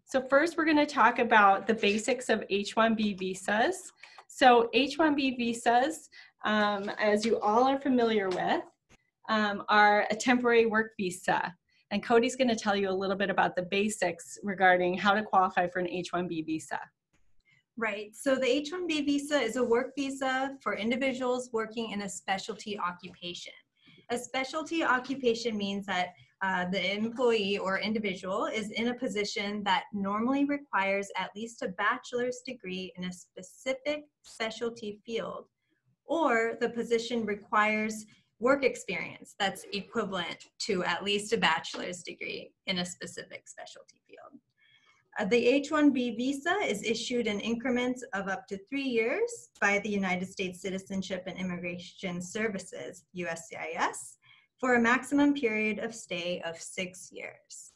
So first we're going to talk about the basics of H-1B visas. So H-1B visas, as you all are familiar with, are a temporary work visa. And Cody's going to tell you a little bit about the basics regarding how to qualify for an H-1B visa. Right, so the H-1B visa is a work visa for individuals working in a specialty occupation. A specialty occupation means that the employee or individual is in a position that normally requires at least a bachelor's degree in a specific specialty field, or the position requires work experience that's equivalent to at least a bachelor's degree in a specific specialty field. The H-1B visa is issued in increments of up to 3 years by the United States Citizenship and Immigration Services, USCIS, for a maximum period of stay of 6 years.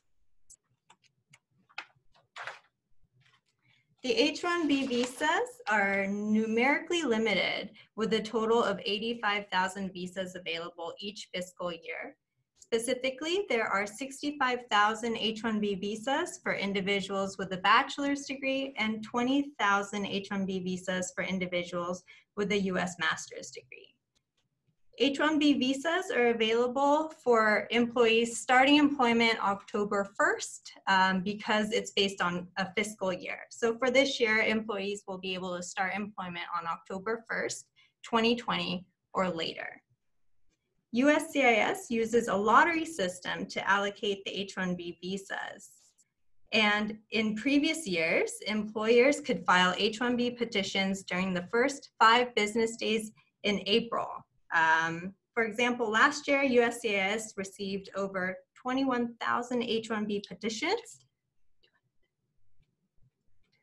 The H-1B visas are numerically limited with a total of 85,000 visas available each fiscal year. Specifically, there are 65,000 H-1B visas for individuals with a bachelor's degree and 20,000 H-1B visas for individuals with a U.S. master's degree. H-1B visas are available for employees starting employment October 1st because it's based on a fiscal year. So for this year, employees will be able to start employment on October 1st, 2020 or later. USCIS uses a lottery system to allocate the H-1B visas. And in previous years, employers could file H-1B petitions during the first 5 business days in April. For example, last year, USCIS received over 21,000 H-1B petitions,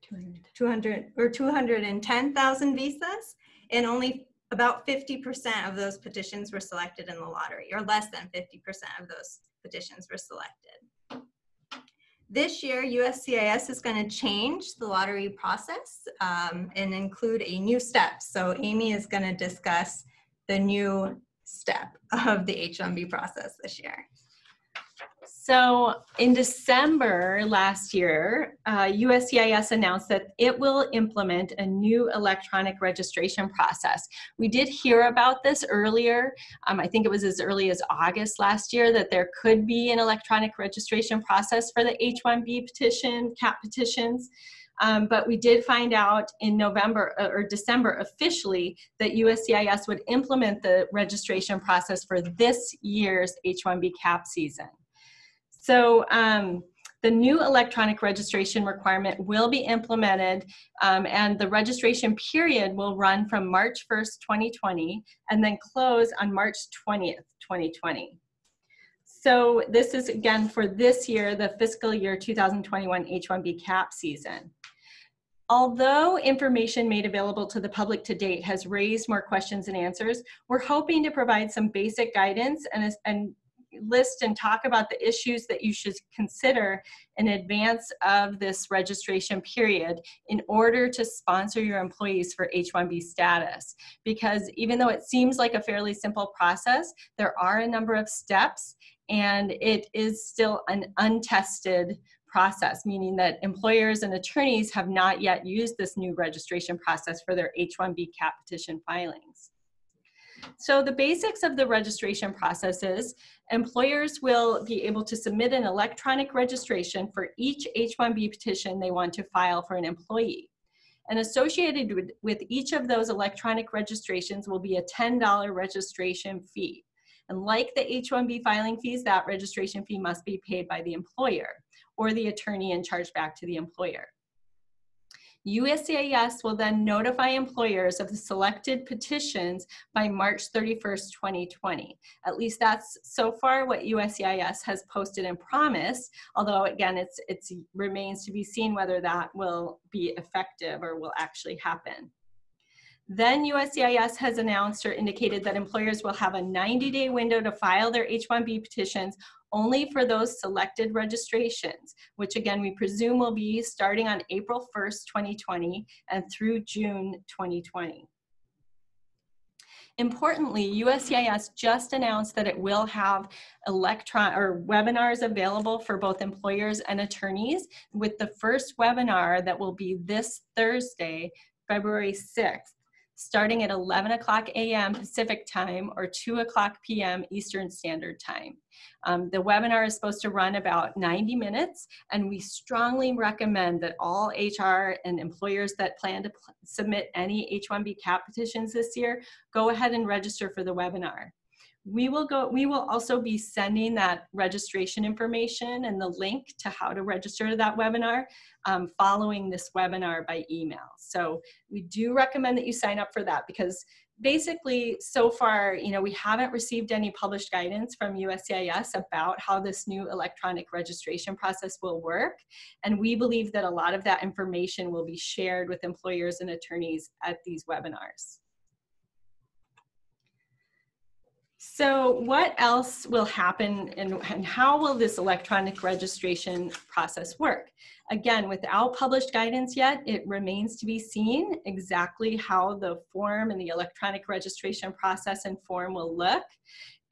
210,000 visas, and only about 50% of those petitions were selected in the lottery, or less than 50% of those petitions were selected. This year, USCIS is going to change the lottery process and include a new step. So Amy is going to discuss the new step of the H-1B process this year. So in December last year, USCIS announced that it will implement a new electronic registration process. We did hear about this earlier. I think it was as early as August last year that there could be an electronic registration process for the H-1B petition, CAP petitions. But we did find out in November or December officially that USCIS would implement the registration process for this year's H-1B CAP season. So the new electronic registration requirement will be implemented and the registration period will run from March 1st, 2020 and then close on March 20th, 2020. So this is again for this year, the fiscal year 2021 H-1B CAP season. Although information made available to the public to date has raised more questions and answers, we're hoping to provide some basic guidance and list and talk about the issues that you should consider in advance of this registration period in order to sponsor your employees for H-1B status. Because even though it seems like a fairly simple process, there are a number of steps and it is still an untested process, meaning that employers and attorneys have not yet used this new registration process for their H-1B CAP petition filings. So the basics of the registration process is employers will be able to submit an electronic registration for each H-1B petition they want to file for an employee. And associated with each of those electronic registrations will be a $10 registration fee. And like the H-1B filing fees, that registration fee must be paid by the employer or the attorney and charged back to the employer. USCIS will then notify employers of the selected petitions by March 31st, 2020. At least that's so far what USCIS has posted and promised, although again, it remains to be seen whether that will be effective or will actually happen. Then USCIS has announced or indicated that employers will have a 90-day window to file their H-1B petitions only for those selected registrations, which again, we presume will be starting on April 1st, 2020 and through June 2020. Importantly, USCIS just announced that it will have webinars available for both employers and attorneys, with the first webinar that will be this Thursday, February 6th, starting at 11 o'clock a.m. Pacific time or 2 o'clock p.m. Eastern Standard Time. The webinar is supposed to run about 90 minutes, and we strongly recommend that all HR and employers that plan to submit any H-1B CAP petitions this year go ahead and register for the webinar. We will also be sending that registration information and the link to how to register to that webinar following this webinar by email. So we do recommend that you sign up for that, because basically so far, we haven't received any published guidance from USCIS about how this new electronic registration process will work. And we believe that a lot of that information will be shared with employers and attorneys at these webinars. So what else will happen, and how will this electronic registration process work? Again, without published guidance yet, it remains to be seen exactly how the form and the electronic registration process and form will look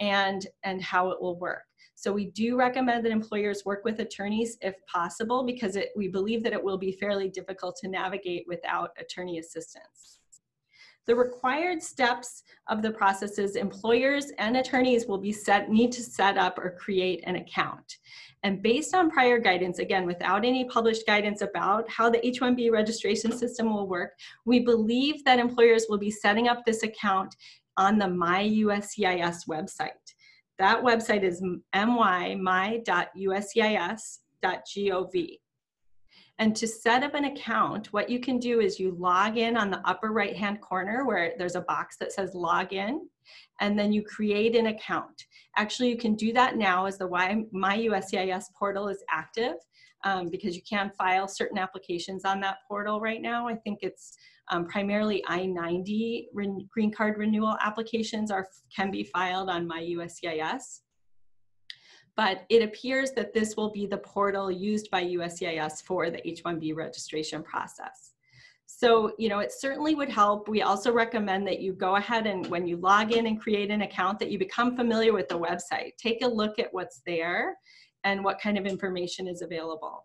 and how it will work. So we do recommend that employers work with attorneys if possible, because we believe that it will be fairly difficult to navigate without attorney assistance. The required steps of the process is employers and attorneys will need to set up or create an account. And based on prior guidance, again, without any published guidance about how the H-1B registration system will work, we believe that employers will be setting up this account on the my.uscis website. That website is my.uscis.gov. And to set up an account, what you can do is you log in on the upper right-hand corner where there's a box that says login, and then you create an account. Actually, you can do that now as the My USCIS portal is active, because you can file certain applications on that portal right now. I think it's primarily I-90 green card renewal applications can be filed on My USCIS. But it appears that this will be the portal used by USCIS for the H-1B registration process. So, it certainly would help. We also recommend that you go ahead and when you log in and create an account, that you become familiar with the website. Take a look at what's there and what kind of information is available.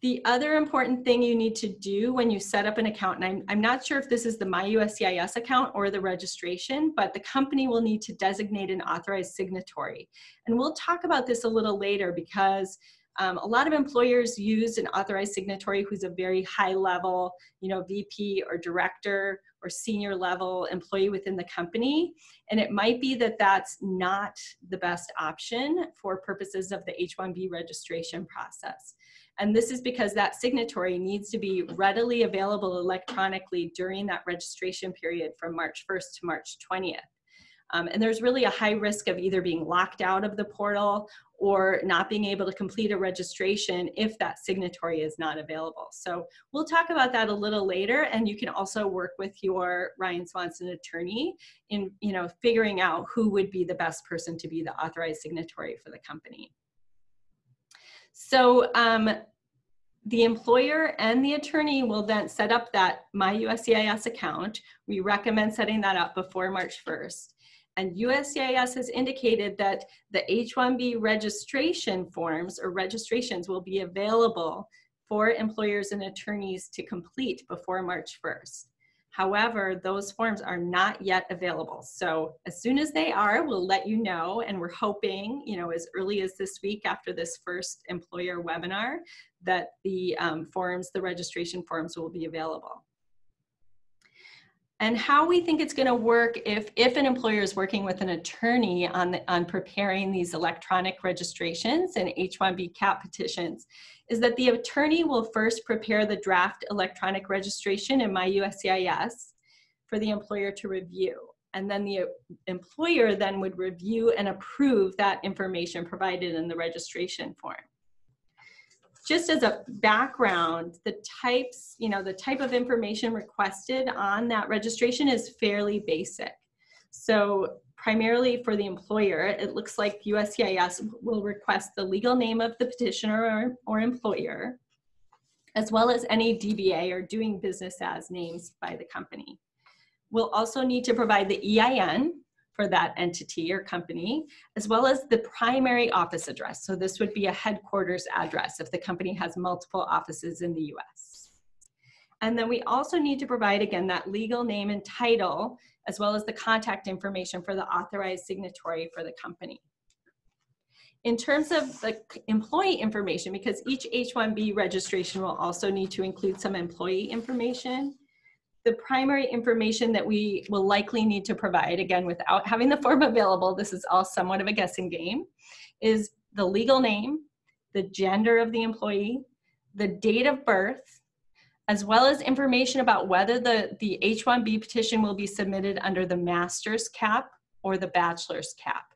The other important thing you need to do when you set up an account, and I'm not sure if this is the My USCIS account or the registration, but the company will need to designate an authorized signatory. And we'll talk about this a little later, because a lot of employers use an authorized signatory who's a very high level, VP or director or senior level employee within the company. And it might be that that's not the best option for purposes of the H-1B registration process. And this is because that signatory needs to be readily available electronically during that registration period from March 1st to March 20th. And there's really a high risk of either being locked out of the portal or not being able to complete a registration if that signatory is not available. So we'll talk about that a little later, and you can also work with your Ryan Swanson attorney in figuring out who would be the best person to be the authorized signatory for the company. So the employer and the attorney will then set up that My USCIS account. We recommend setting that up before March 1st. And USCIS has indicated that the H-1B registration forms or registrations will be available for employers and attorneys to complete before March 1st. However, those forms are not yet available. So as soon as they are, we'll let you know, and we're hoping, as early as this week after this first employer webinar, that the registration forms will be available. And how we think it's going to work if an employer is working with an attorney on preparing these electronic registrations and H-1B CAP petitions is that the attorney will first prepare the draft electronic registration in My USCIS for the employer to review. And then the employer then would review and approve that information provided in the registration form. Just as a background, the type of information requested on that registration is fairly basic. So primarily for the employer, it looks like USCIS will request the legal name of the petitioner or employer, as well as any DBA or doing business as names by the company. We'll also need to provide the EIN for that entity or company, as well as the primary office address. So this would be a headquarters address if the company has multiple offices in the US. And then we also need to provide, again, that legal name and title, as well as the contact information for the authorized signatory for the company. In terms of the employee information, because each H-1B registration will also need to include some employee information, the primary information that we will likely need to provide, again, without having the form available, this is all somewhat of a guessing game, is the legal name, the gender of the employee, the date of birth, as well as information about whether the H-1B petition will be submitted under the master's cap or the bachelor's cap.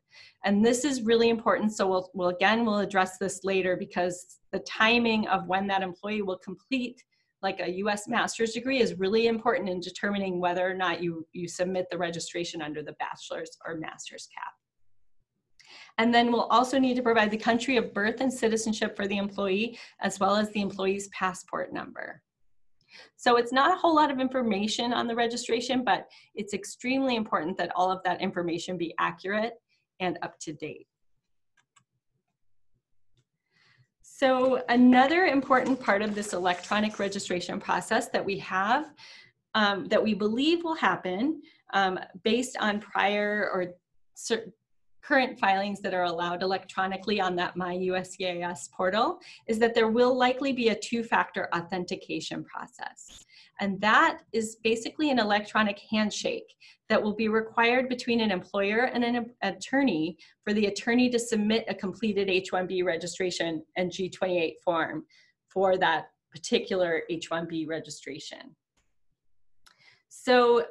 And this is really important, so we'll address this later, because the timing of when that employee will complete like a US master's degree is really important in determining whether or not you submit the registration under the bachelor's or master's cap. And then we'll also need to provide the country of birth and citizenship for the employee, as well as the employee's passport number. So it's not a whole lot of information on the registration, but it's extremely important that all of that information be accurate and up to date. So another important part of this electronic registration process that we have, that we believe will happen based on prior or current filings that are allowed electronically on that My USCIS portal, is that there will likely be a two-factor authentication process. And that is basically an electronic handshake that will be required between an employer and an attorney for the attorney to submit a completed H-1B registration and G-28 form for that particular H-1B registration. So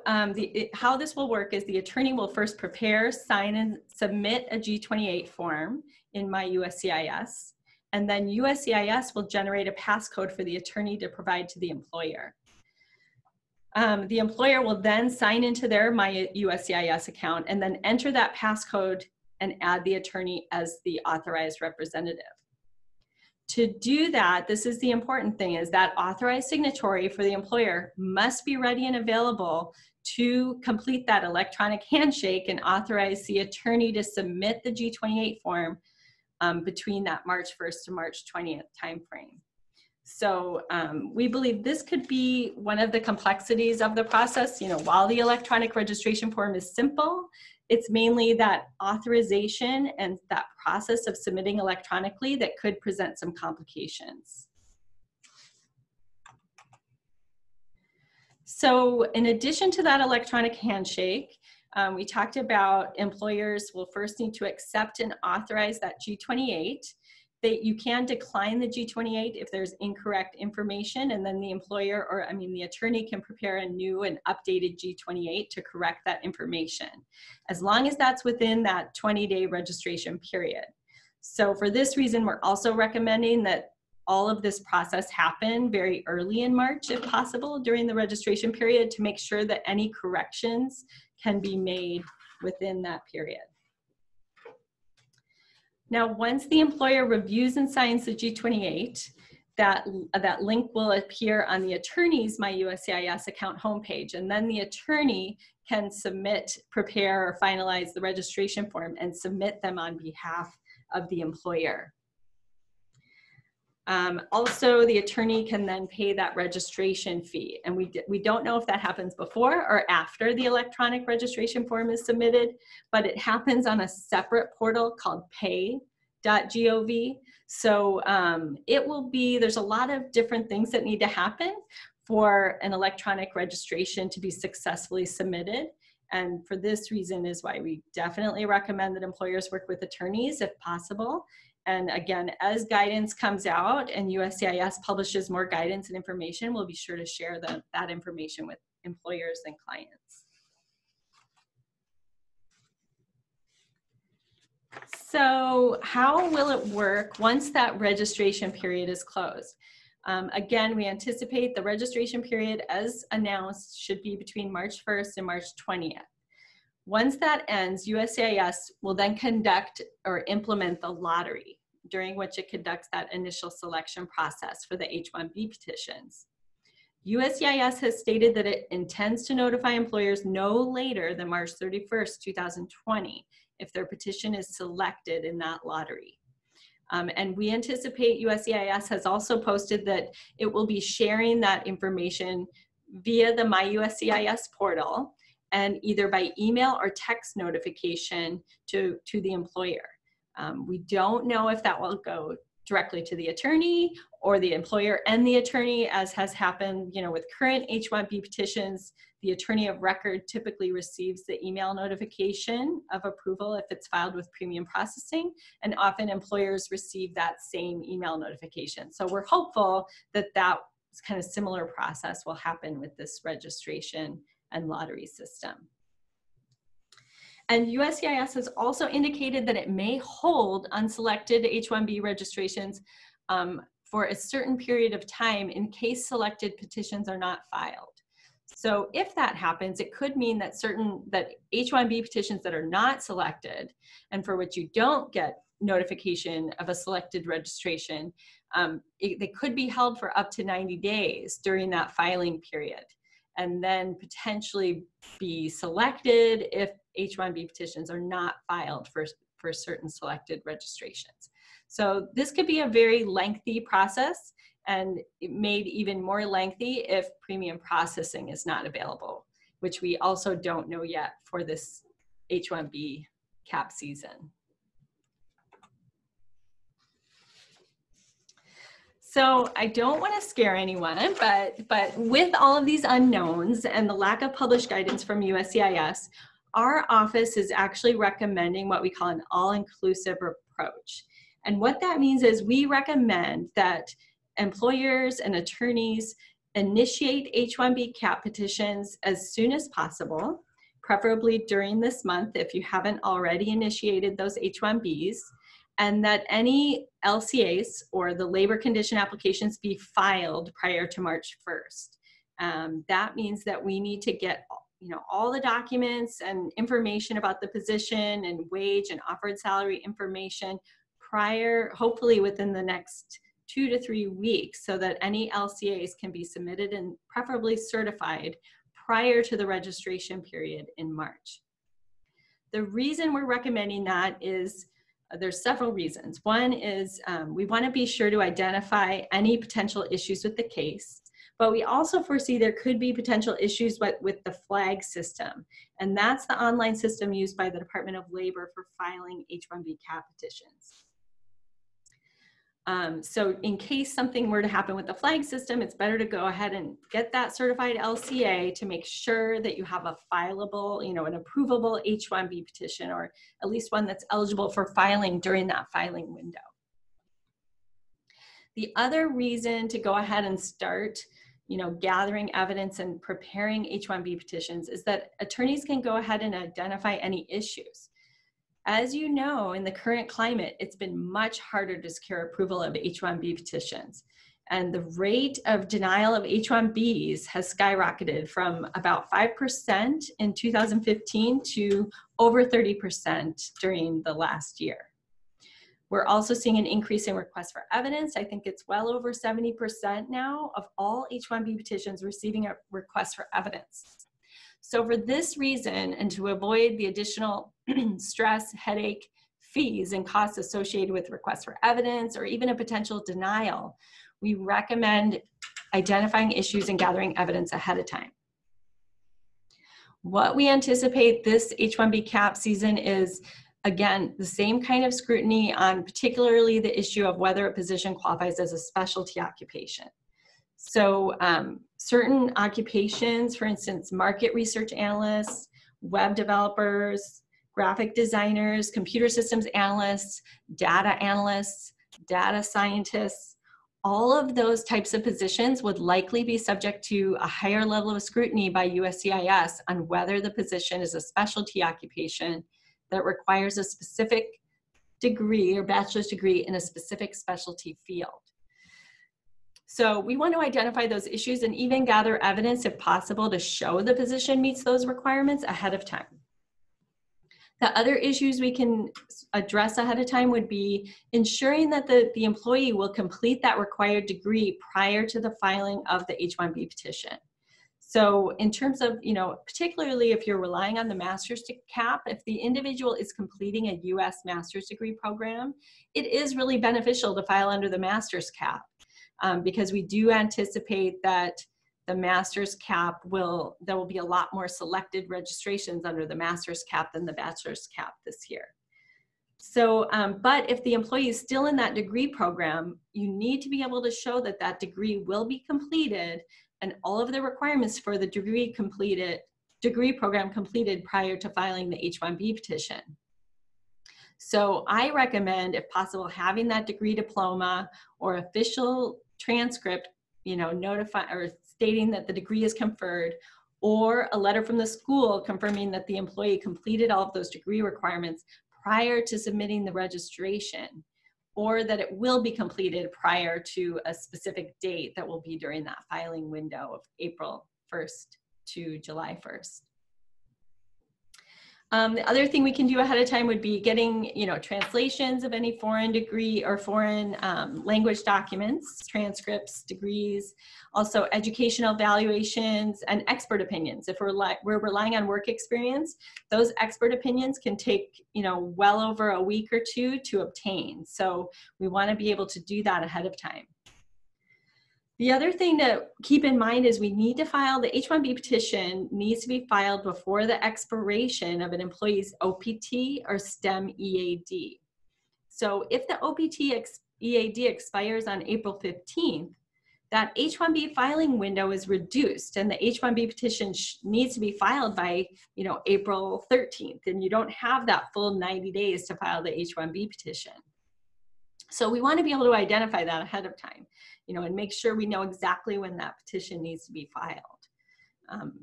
how this will work is the attorney will first prepare, sign, and submit a G-28 form in My USCIS, and then USCIS will generate a passcode for the attorney to provide to the employer. The employer will then sign into their My USCIS account and then enter that passcode and add the attorney as the authorized representative. To do that, this is the important thing, is that authorized signatory for the employer must be ready and available to complete that electronic handshake and authorize the attorney to submit the G-28 form between that March 1st to March 20th timeframe. So we believe this could be one of the complexities of the process. While the electronic registration form is simple, it's mainly that authorization and that process of submitting electronically that could present some complications. So in addition to that electronic handshake, we talked about employers will first need to accept and authorize that G-28. You can decline the G-28 if there's incorrect information, and then the employer, the attorney, can prepare a new and updated G-28 to correct that information, as long as that's within that 20-day registration period. So for this reason, we're also recommending that all of this process happen very early in March, if possible, during the registration period, to make sure that any corrections can be made within that period. Now, once the employer reviews and signs the G-28, that link will appear on the attorney's My USCIS account homepage, and then the attorney can prepare or finalize the registration form and submit them on behalf of the employer. Also, the attorney can then pay that registration fee, and we don't know if that happens before or after the electronic registration form is submitted, but it happens on a separate portal called pay.gov. So there's a lot of different things that need to happen for an electronic registration to be successfully submitted. And for this reason is why we definitely recommend that employers work with attorneys if possible. And again, as guidance comes out and USCIS publishes more guidance and information, we'll be sure to share that information with employers and clients. So how will it work once that registration period is closed? Again, we anticipate the registration period, as announced, should be between March 1st and March 20th. Once that ends, USCIS will then conduct or implement the lottery, during which it conducts that initial selection process for the H-1B petitions. USCIS has stated that it intends to notify employers no later than March 31st, 2020, if their petition is selected in that lottery. And we anticipate USCIS has also posted that it will be sharing that information via the My USCIS portal and either by email or text notification to the employer. We don't know if that will go directly to the attorney or the employer and the attorney, as has happened, with current H-1B petitions. The attorney of record typically receives the email notification of approval if it's filed with premium processing, and often employers receive that same email notification. So we're hopeful that that kind of similar process will happen with this registration and lottery system. And USCIS has also indicated that it may hold unselected H-1B registrations for a certain period of time in case selected petitions are not filed. So if that happens, it could mean that that H-1B petitions that are not selected and for which you don't get notification of a selected registration, they could be held for up to 90 days during that filing period, and then potentially be selected if H-1B petitions are not filed for certain selected registrations. So this could be a very lengthy process, and it made even more lengthy if premium processing is not available, which we also don't know yet for this H-1B cap season. So I don't want to scare anyone, but with all of these unknowns and the lack of published guidance from USCIS, our office is actually recommending what we call an all-inclusive approach. And what that means is we recommend that employers and attorneys initiate H-1B cap petitions as soon as possible, preferably during this month if you haven't already initiated those H-1Bs, and that any LCAs or the labor condition applications be filed prior to March 1st. That means that we need to get all the documents and information about the position and wage and offered salary information prior, hopefully within the next 2 to 3 weeks, so that any LCAs can be submitted and preferably certified prior to the registration period in March. The reason we're recommending that is there's several reasons. One is we want to be sure to identify any potential issues with the case, but we also foresee there could be potential issues with the flag system, and that's the online system used by the Department of Labor for filing H-1B cap petitions. So in case something were to happen with the flag system, it's better to go ahead and get that certified LCA to make sure that you have a fileable, an approvable H-1B petition, or at least one that's eligible for filing during that filing window. The other reason to go ahead and start, gathering evidence and preparing H-1B petitions is that attorneys can go ahead and identify any issues. As you know, in the current climate, it's been much harder to secure approval of H-1B petitions. And the rate of denial of H-1Bs has skyrocketed from about 5% in 2015 to over 30% during the last year. We're also seeing an increase in requests for evidence. I think it's well over 70% now of all H-1B petitions receiving a request for evidence. So for this reason, and to avoid the additional stress, headache, fees, and costs associated with requests for evidence or even a potential denial, we recommend identifying issues and gathering evidence ahead of time. What we anticipate this H-1B cap season is, again, the same kind of scrutiny on particularly the issue of whether a position qualifies as a specialty occupation. So certain occupations, for instance, market research analysts, web developers, graphic designers, computer systems analysts, data analysts, data scientists, all of those types of positions would likely be subject to a higher level of scrutiny by USCIS on whether the position is a specialty occupation that requires a specific degree or bachelor's degree in a specific specialty field. So we want to identify those issues and even gather evidence, if possible, to show the position meets those requirements ahead of time. The other issues we can address ahead of time would be ensuring that the employee will complete that required degree prior to the filing of the H-1B petition. So in terms of, particularly if you're relying on the master's cap, if the individual is completing a U.S. master's degree program, it is really beneficial to file under the master's cap because we do anticipate that the master's cap there will be a lot more selected registrations under the master's cap than the bachelor's cap this year. So, but if the employee is still in that degree program, you need to be able to show that that degree will be completed and all of the requirements for the degree program completed prior to filing the H-1B petition. So I recommend, if possible, having that degree diploma or official transcript, notify or stating that the degree is conferred, or a letter from the school confirming that the employee completed all of those degree requirements prior to submitting the registration, or that it will be completed prior to a specific date that will be during that filing window of April 1st to July 1st. The other thing we can do ahead of time would be getting, translations of any foreign degree or foreign language documents, transcripts, degrees, also educational evaluations and expert opinions. If we're relying on work experience, those expert opinions can take, well over a week or two to obtain. So we want to be able to do that ahead of time. The other thing to keep in mind is we need to file the H-1B petition needs to be filed before the expiration of an employee's OPT or STEM EAD. So if the OPT EAD expires on April 15th, that H-1B filing window is reduced and the H-1B petition needs to be filed by, April 13th, and you don't have that full 90 days to file the H-1B petition. So we want to be able to identify that ahead of time, and make sure we know exactly when that petition needs to be filed.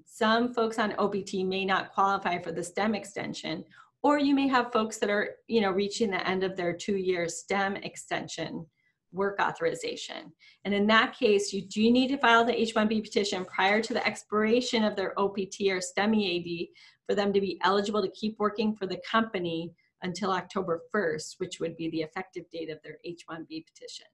Some folks on OPT may not qualify for the STEM extension, or you may have folks that are, reaching the end of their 2-year STEM extension work authorization. And in that case, you do need to file the H-1B petition prior to the expiration of their OPT or STEM EAD for them to be eligible to keep working for the company until October 1st, which would be the effective date of their H-1B petition.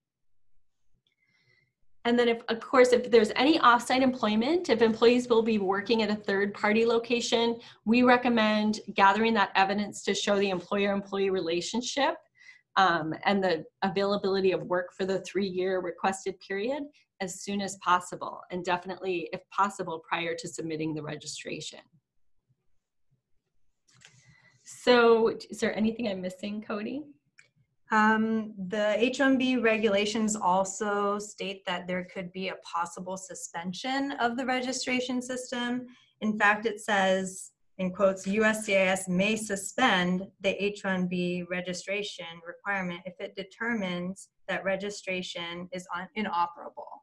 And then if there's any offsite employment, if employees will be working at a third-party location, we recommend gathering that evidence to show the employer-employee relationship and the availability of work for the 3-year requested period as soon as possible, and definitely, if possible, prior to submitting the registration. So is there anything I'm missing, Cody? The H-1B regulations also state that there could be a possible suspension of the registration system. In fact, it says, in quotes, USCIS may suspend the H-1B registration requirement if it determines that registration is inoperable.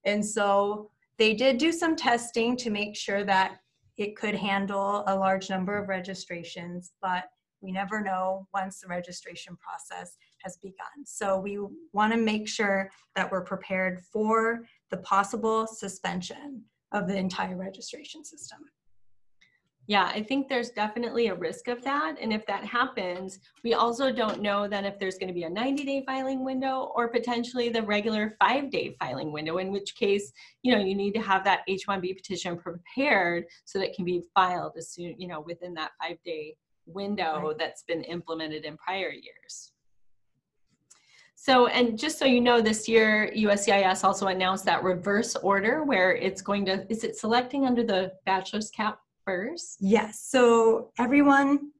And so they did do some testing to make sure that it could handle a large number of registrations, but we never know once the registration process has begun. So we want to make sure that we're prepared for the possible suspension of the entire registration system. Yeah, I think there's definitely a risk of that. And if that happens, we also don't know then if there's going to be a 90-day filing window or potentially the regular 5-day filing window, in which case, you need to have that H-1B petition prepared so that it can be filed as soon, within that 5-day window that's been implemented in prior years. So, and just so you know, this year, USCIS also announced that reverse order where it's going to, is it selecting under the bachelor's cap first? Yes, so everyone,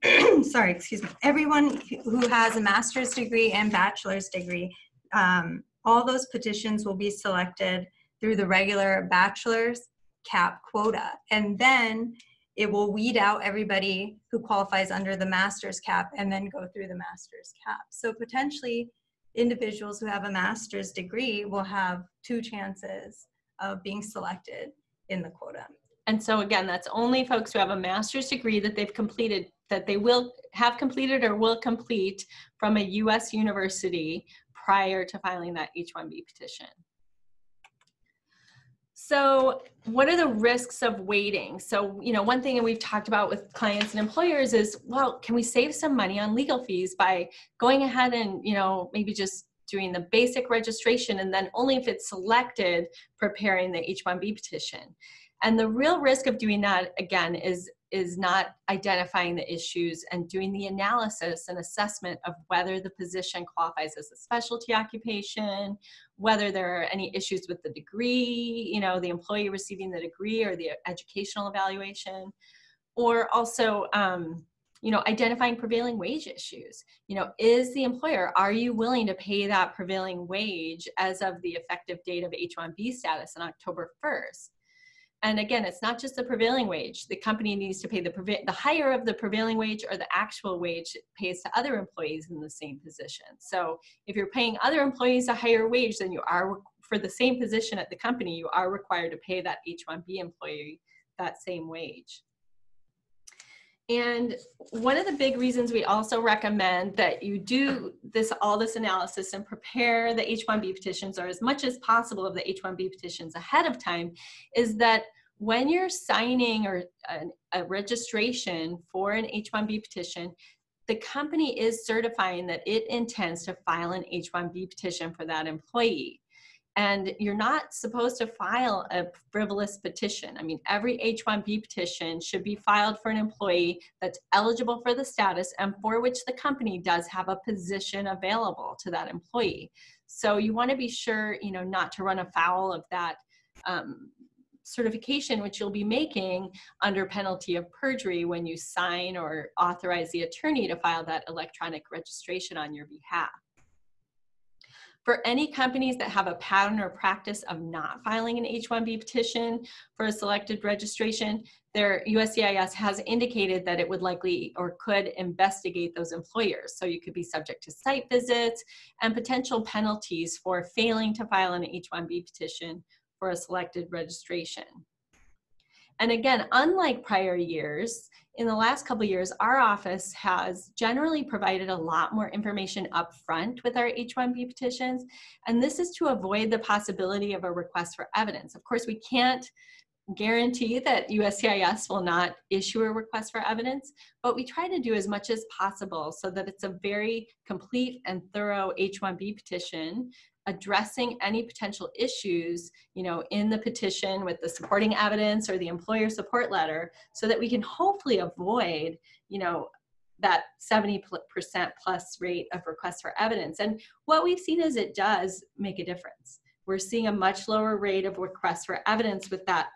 everyone who has a master's degree and bachelor's degree, all those petitions will be selected through the regular bachelor's cap quota. And then it will weed out everybody who qualifies under the master's cap and then go through the master's cap. So potentially individuals who have a master's degree will have 2 chances of being selected in the quota. And so again, that's only folks who have a master's degree that they've completed, that they will have completed or will complete from a U.S. university prior to filing that H-1B petition. So what are the risks of waiting? So, one thing that we've talked about with clients and employers is, well, can we save some money on legal fees by going ahead and, maybe just doing the basic registration, and then only if it's selected, preparing the H-1B petition? And the real risk of doing that, again, is not identifying the issues and doing the analysis and assessment of whether the position qualifies as a specialty occupation, whether there are any issues with the degree, the employee receiving the degree or the educational evaluation, or also, identifying prevailing wage issues. Is the employer, are you willing to pay that prevailing wage as of the effective date of H-1B status on October 1st? And again, it's not just the prevailing wage. The company needs to pay the higher of the prevailing wage, or the actual wage pays to other employees in the same position. So if you're paying other employees a higher wage than you are for the same position at the company, you are required to pay that H-1B employee that same wage. And one of the big reasons we also recommend that you do all this analysis and prepare the H-1B petitions, or as much as possible of the H-1B petitions ahead of time, is that when you're signing a registration for an H-1B petition, the company is certifying that it intends to file an H-1B petition for that employee. And you're not supposed to file a frivolous petition. I mean, every H-1B petition should be filed for an employee that's eligible for the status and for which the company does have a position available to that employee. So you want to be sure, not to run afoul of that certification, which you'll be making under penalty of perjury when you sign or authorize the attorney to file that electronic registration on your behalf. For any companies that have a pattern or practice of not filing an H-1B petition for a selected registration, their USCIS has indicated that it would likely or could investigate those employers. So you could be subject to site visits and potential penalties for failing to file an H-1B petition for a selected registration. And again, unlike prior years, in the last couple of years, our office has generally provided a lot more information up front with our H-1B petitions. And this is to avoid the possibility of a request for evidence. Of course, we can't guarantee that USCIS will not issue a request for evidence, but we try to do as much as possible so that it's a very complete and thorough H-1B petition addressing any potential issues, in the petition with the supporting evidence or the employer support letter, so that we can hopefully avoid, that 70% plus rate of requests for evidence. And what we've seen is it does make a difference. We're seeing a much lower rate of requests for evidence with that,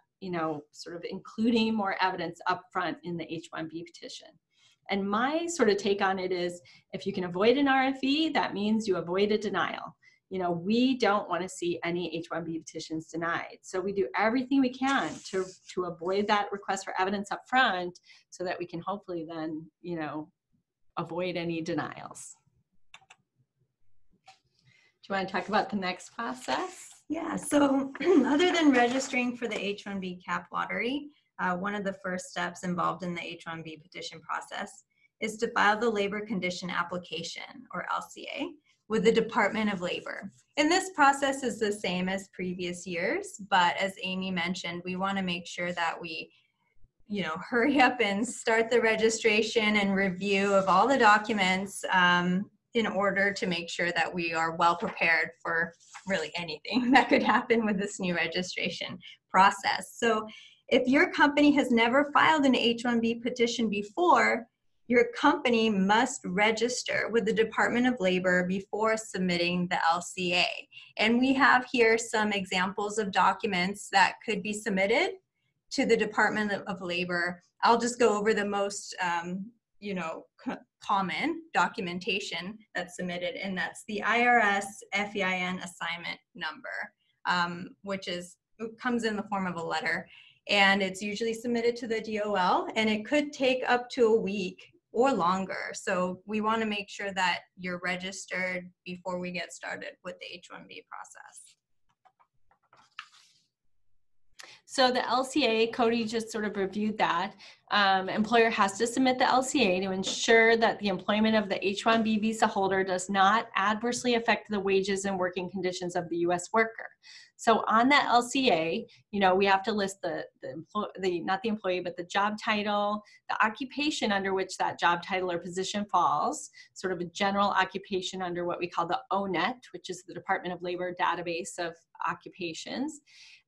sort of including more evidence up front in the H-1B petition. And my sort of take on it is, if you can avoid an RFE, that means you avoid a denial. We don't want to see any H-1B petitions denied. So we do everything we can to avoid that request for evidence up front, so that we can hopefully then, avoid any denials. Do you want to talk about the next process? Yeah, so other than registering for the H-1B cap lottery, one of the first steps involved in the H-1B petition process is to file the labor condition application, or LCA, with the Department of Labor. And this process is the same as previous years, but as Amy mentioned, we want to make sure that we, hurry up and start the registration and review of all the documents in order to make sure that we are well prepared for really anything that could happen with this new registration process. So if your company has never filed an H-1B petition before, your company must register with the Department of Labor before submitting the LCA. And we have here some examples of documents that could be submitted to the Department of Labor. I'll just go over the most, common documentation that's submitted, and that's the IRS FEIN assignment number, which comes in the form of a letter. And it's usually submitted to the DOL, and it could take up to a week or longer. So we want to make sure that you're registered before we get started with the H-1B process. So the LCA, Cody just sort of reviewed that. Employer has to submit the LCA to ensure that the employment of the H-1B visa holder does not adversely affect the wages and working conditions of the U.S. worker. So on that LCA, you know, we have to list not the employee, but the job title, the occupation under which that job title or position falls, sort of a general occupation under what we call the ONET, which is the Department of Labor database of occupations.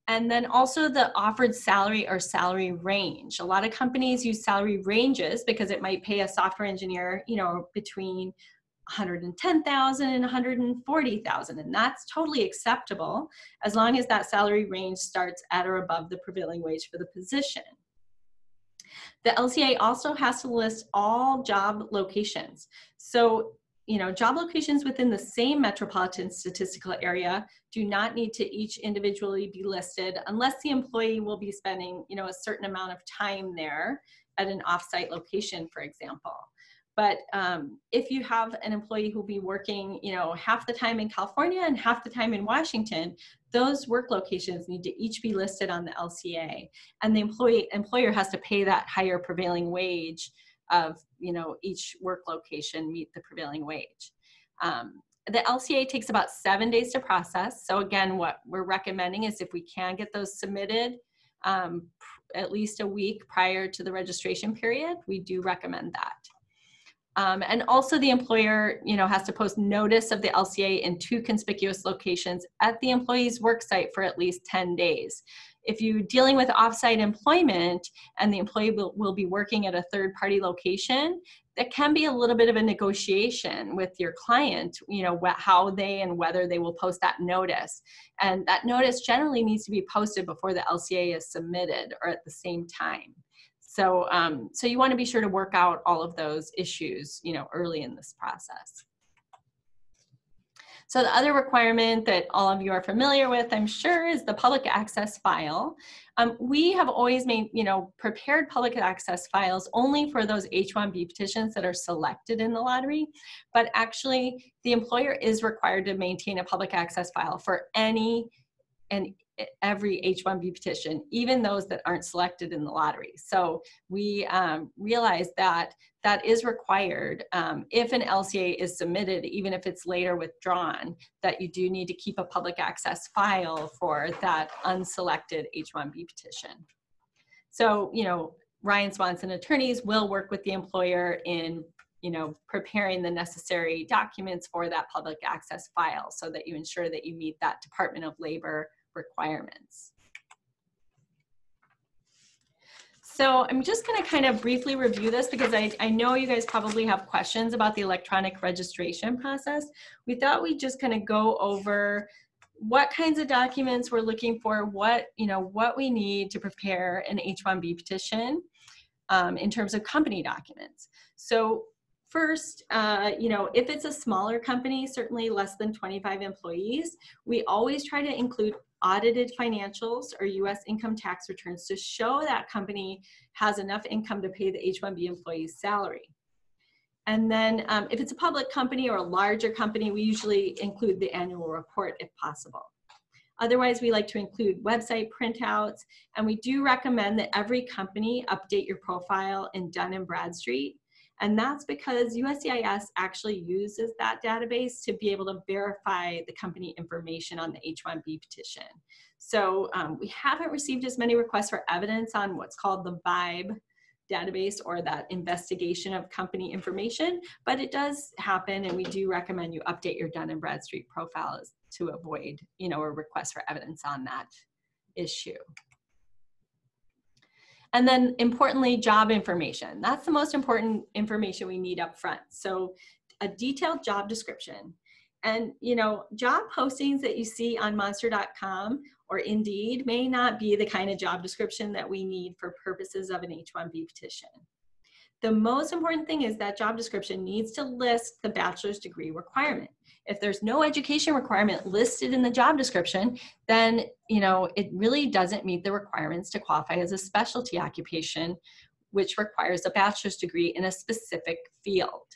And then also the offered salary or salary range. A lot of companies use salary ranges because it might pay a software engineer, you know, between $110,000 and $140,000, and that's totally acceptable as long as that salary range starts at or above the prevailing wage for the position. The LCA also has to list all job locations. So, you know, job locations within the same metropolitan statistical area do not need to each individually be listed unless the employee will be spending, you know, a certain amount of time there at an offsite location, for example. But if you have an employee who will be working, you know, half the time in California and half the time in Washington, those work locations need to each be listed on the LCA. And the employer has to pay that higher prevailing wage of, you know, each work location meet the prevailing wage. The LCA takes about 7 days to process. So again, what we're recommending is if we can get those submitted at least a week prior to the registration period, we do recommend that. And also the employer, you know, has to post notice of the LCA in 2 conspicuous locations at the employee's work site for at least 10 days. If you're dealing with offsite employment and the employee will be working at a third-party location, that can be a little bit of a negotiation with your client, you know, how they and whether they will post that notice. And that notice generally needs to be posted before the LCA is submitted or at the same time. So, so you want to be sure to work out all of those issues, you know, early in this process. So the other requirement that all of you are familiar with, I'm sure, is the public access file. We have always prepared public access files only for those H-1B petitions that are selected in the lottery, but actually the employer is required to maintain a public access file for any and every H-1B petition, even those that aren't selected in the lottery. So we realize that that is required if an LCA is submitted, even if it's later withdrawn, that you do need to keep a public access file for that unselected H-1B petition. So, you know, Ryan Swanson attorneys will work with the employer in, you know, preparing the necessary documents for that public access file so that you ensure that you meet that Department of Labor requirements. So I'm just going to kind of briefly review this because I know you guys probably have questions about the electronic registration process. We thought we'd just kind of go over what kinds of documents we're looking for, what we need to prepare an H-1B petition in terms of company documents. So first, you know, if it's a smaller company, certainly less than 25 employees, we always try to include audited financials or U.S. income tax returns to show that company has enough income to pay the H-1B employee's salary. And then if it's a public company or a larger company, we usually include the annual report if possible. Otherwise, we like to include website printouts, and we do recommend that every company update your profile in Dun & Bradstreet. And that's because USCIS actually uses that database to be able to verify the company information on the H-1B petition. So we haven't received as many requests for evidence on what's called the VIBE database or that investigation of company information, but it does happen, and we do recommend you update your Dun & Bradstreet profiles to avoid, you know, a request for evidence on that issue. And then importantly, job information. That's the most important information we need up front. So a detailed job description. And, you know, job postings that you see on monster.com or Indeed may not be the kind of job description that we need for purposes of an H-1B petition. The most important thing is that job description needs to list the bachelor's degree requirement. If there's no education requirement listed in the job description, then, you know, it really doesn't meet the requirements to qualify as a specialty occupation, which requires a bachelor's degree in a specific field.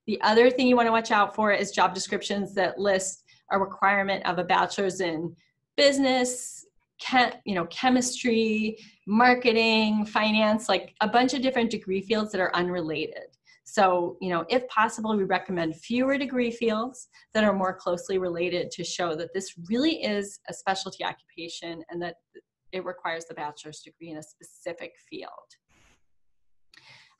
The other thing you want to watch out for is job descriptions that list a requirement of a bachelor's in business, chemistry, marketing, finance, like a bunch of different degree fields that are unrelated. So, if possible, we recommend fewer degree fields that are more closely related to show that this really is a specialty occupation and that it requires the bachelor's degree in a specific field.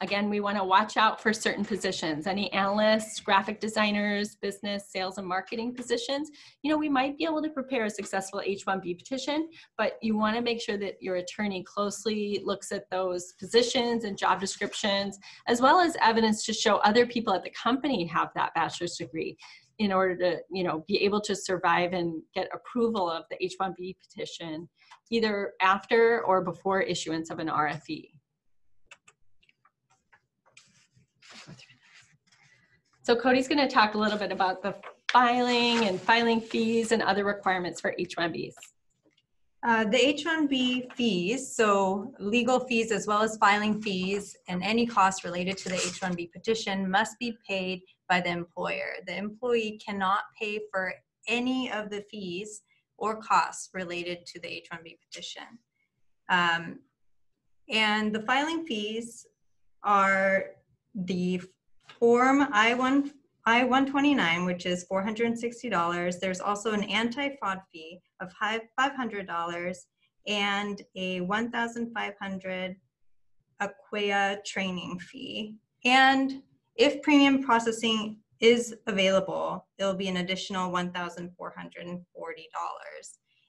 Again, we want to watch out for certain positions. Any analysts, graphic designers, business, sales, and marketing positions, we might be able to prepare a successful H-1B petition, but you want to make sure that your attorney closely looks at those positions and job descriptions, as well as evidence to show other people at the company have that bachelor's degree in order to, be able to survive and get approval of the H-1B petition, either after or before issuance of an RFE. So Cody's going to talk a little bit about the filing fees and other requirements for H-1Bs. The H-1B fees, so legal fees as well as filing fees and any costs related to the H-1B petition must be paid by the employer. The employee cannot pay for any of the fees or costs related to the H-1B petition. And the filing fees are the Form I-129, which is $460. There's also an anti-fraud fee of $500 and a $1,500 quota training fee. And if premium processing is available, it'll be an additional $1,440.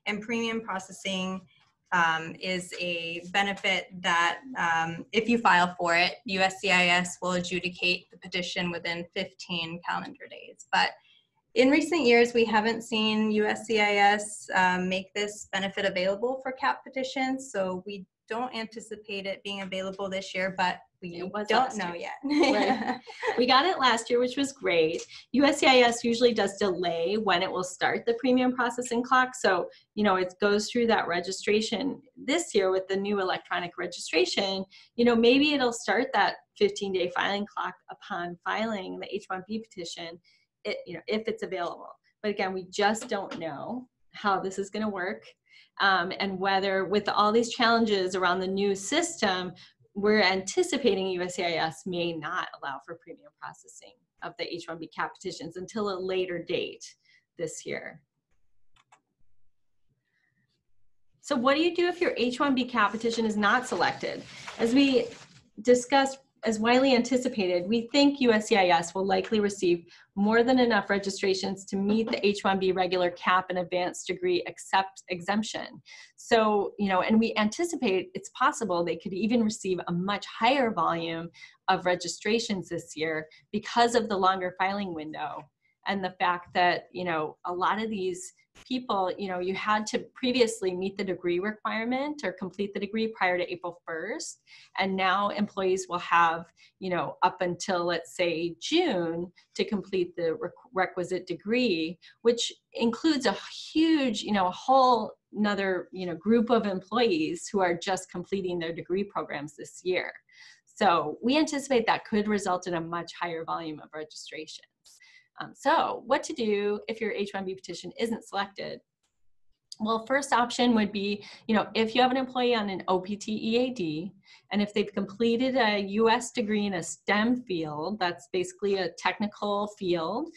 And premium processing is a benefit that if you file for it, USCIS will adjudicate the petition within 15 calendar days. But in recent years, we haven't seen USCIS make this benefit available for CAP petitions, so we don't anticipate it being available this year, but we don't know yet. Right. We got it last year, which was great. USCIS usually does delay when it will start the premium processing clock. So, it goes through that registration this year with the new electronic registration. Maybe it'll start that 15-day filing clock upon filing the H-1B petition, if it's available. But again, we just don't know how this is going to work. And whether with all these challenges around the new system, we're anticipating USCIS may not allow for premium processing of the H-1B CAP petitions until a later date this year. So what do you do if your H-1B CAP petition is not selected? As we discussed, as widely anticipated, we think USCIS will likely receive more than enough registrations to meet the H-1B regular CAP and advanced degree exemption. So, and we anticipate it's possible they could even receive a much higher volume of registrations this year because of the longer filing window and the fact that, a lot of these people, you had to previously meet the degree requirement or complete the degree prior to April 1st. And now employees will have, up until, let's say, June to complete the requisite degree, which includes a huge, a whole another, group of employees who are just completing their degree programs this year. So we anticipate that could result in a much higher volume of registrations. So what to do if your H-1B petition isn't selected? Well, first option would be, if you have an employee on an OPT EAD, and if they've completed a US degree in a STEM field, that's basically a technical field,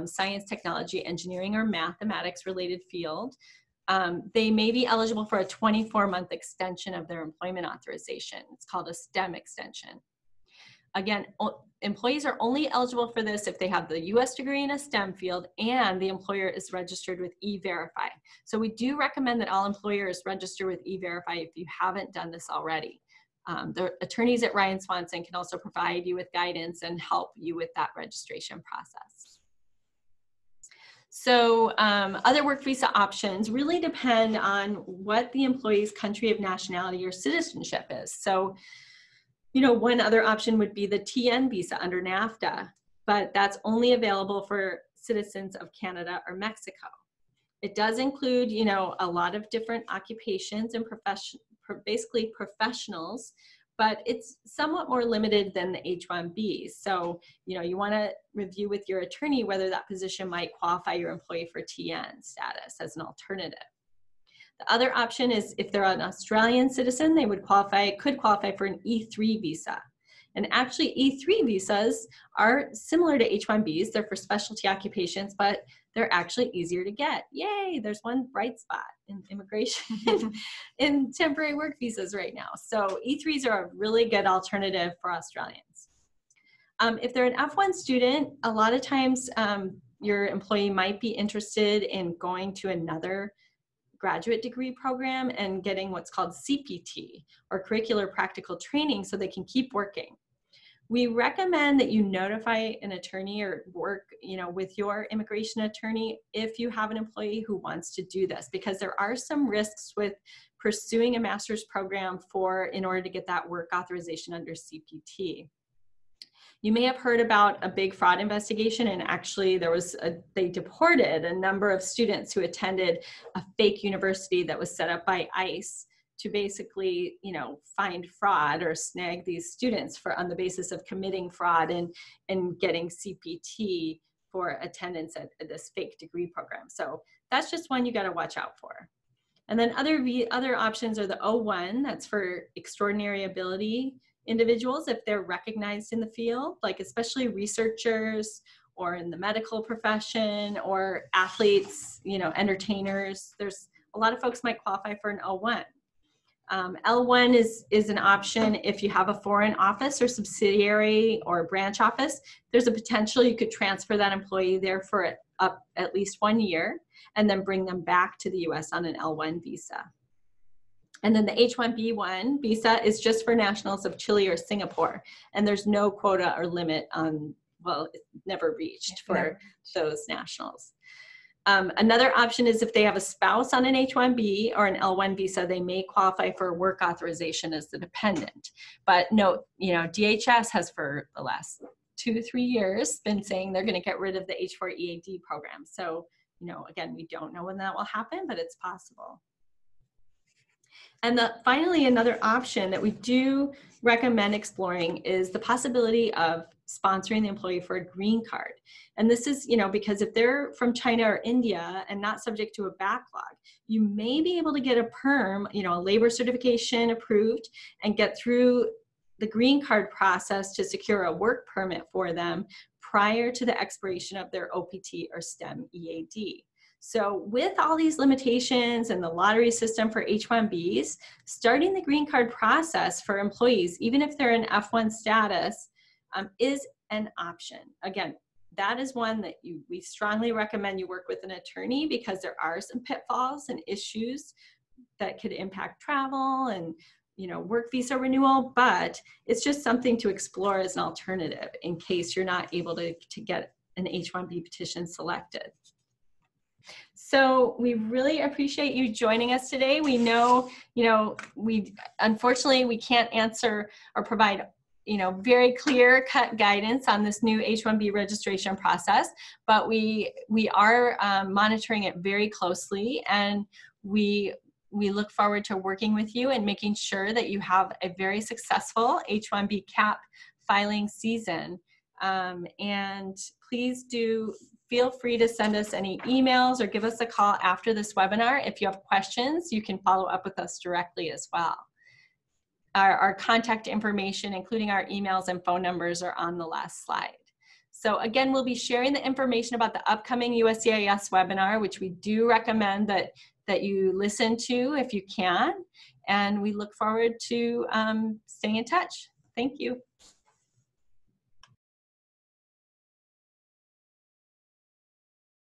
science, technology, engineering, or mathematics related field, they may be eligible for a 24-month extension of their employment authorization. It's called a STEM extension. Again, employees are only eligible for this if they have the US degree in a STEM field and the employer is registered with E-Verify. So we do recommend that all employers register with E-Verify if you haven't done this already. The attorneys at Ryan Swanson can also provide you with guidance and help you with that registration process. So other work visa options really depend on what the employee's country of nationality or citizenship is. So one other option would be the TN visa under NAFTA, but that's only available for citizens of Canada or Mexico. It does include, a lot of different occupations and basically professionals, but it's somewhat more limited than the H-1B. So, you want to review with your attorney whether that position might qualify your employee for TN status as an alternative. The other option is if they're an Australian citizen, they could qualify for an E3 visa. And actually E3 visas are similar to H-1Bs. They're for specialty occupations, but they're actually easier to get. Yay, there's one bright spot in immigration in temporary work visas right now. So E3s are a really good alternative for Australians. If they're an F1 student, a lot of times your employee might be interested in going to another graduate degree program and getting what's called CPT, or curricular practical training, so they can keep working. We recommend that you notify an attorney or work, with your immigration attorney if you have an employee who wants to do this, because there are some risks with pursuing a master's program in order to get that work authorization under CPT. You may have heard about a big fraud investigation, and actually they deported a number of students who attended a fake university that was set up by ICE to basically, find fraud or snag these students on the basis of committing fraud and getting CPT for attendance at this fake degree program. So that's just one you got to watch out for. And then other options are the O1, that's for extraordinary ability individuals if they're recognized in the field, like especially researchers or in the medical profession or athletes, entertainers. There's a lot of folks might qualify for an O1. L1 is an option if you have a foreign office or subsidiary or branch office. There's a potential you could transfer that employee there for at least 1 year and then bring them back to the US on an L1 visa. And then the H-1B1 visa is just for nationals of Chile or Singapore. And there's no quota or limit on, it's never reached for those nationals. Another option is if they have a spouse on an H-1B or an L-1 visa, they may qualify for work authorization as the dependent. But note, DHS has for the last 2 to 3 years been saying they're going to get rid of the H-4 EAD program. So, again, we don't know when that will happen, but it's possible. And finally, another option that we do recommend exploring is the possibility of sponsoring the employee for a green card. And this is, because if they're from China or India and not subject to a backlog, you may be able to get a perm, a labor certification approved and get through the green card process to secure a work permit for them prior to the expiration of their OPT or STEM EAD. So with all these limitations and the lottery system for H-1Bs, starting the green card process for employees, even if they're in F1 status, is an option. Again, that is one that we strongly recommend you work with an attorney, because there are some pitfalls and issues that could impact travel and work visa renewal, but it's just something to explore as an alternative in case you're not able to get an H-1B petition selected. So we really appreciate you joining us today. We know, unfortunately we can't answer or provide, very clear cut guidance on this new H-1B registration process, but we are monitoring it very closely, and we look forward to working with you and making sure that you have a very successful H-1B CAP filing season. And please do feel free to send us any emails or give us a call after this webinar. If you have questions, you can follow up with us directly as well. Our contact information, including our emails and phone numbers, are on the last slide. So again, we'll be sharing the information about the upcoming USCIS webinar, which we do recommend that you listen to if you can. And we look forward to staying in touch. Thank you.